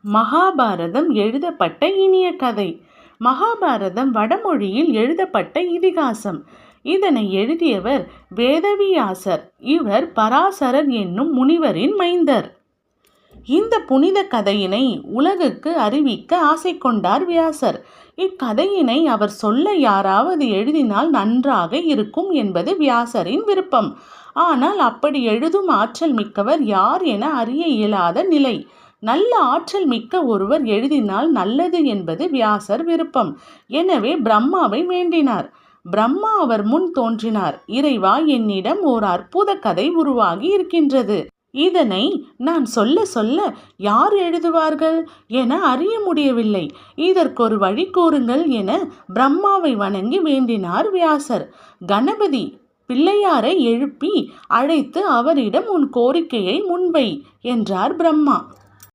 மகாபாரதம் எழுதப்பட்ட இனிய கதை. மகாபாரதம் வடமொழியில் எழுதப்பட்ட இதிகாசம். இதனை எழுதியவர் வேதவியாசர். இவர் பராசரர் என்னும் முனிவரின் மைந்தர். இந்த புனித கதையினை உலகுக்கு அறிவிக்க ஆசை கொண்டார் வியாசர். இக்கதையினை அவர் சொல்ல யாராவது எழுதினால் நன்றாக இருக்கும் என்பது வியாசரின் விருப்பம். ஆனால் அப்படி எழுதும் ஆற்றல் மிக்கவர் யார் என அறிய இயலாத நிலை. நல்ல ஆற்றல் மிக்க ஒருவர் எழுதினால் நல்லது என்பது வியாசர் விருப்பம். எனவே பிரம்மாவை வேண்டினார். பிரம்மா அவர் முன் தோன்றினார். இறைவா, என்னிடம் ஓர் அற்புத கதை உருவாகி இருக்கின்றது. இதனை நான் சொல்ல சொல்ல யார் எழுதுவார்கள் என அறிய முடியவில்லை. இதற்கொரு வழி கூறுங்கள் என பிரம்மாவை வணங்கி வேண்டினார் வியாசர். கணபதி பிள்ளையாரை எழுப்பி அழைத்து அவரிடம் உன் கோரிக்கையை முன்வை என்றார் பிரம்மா.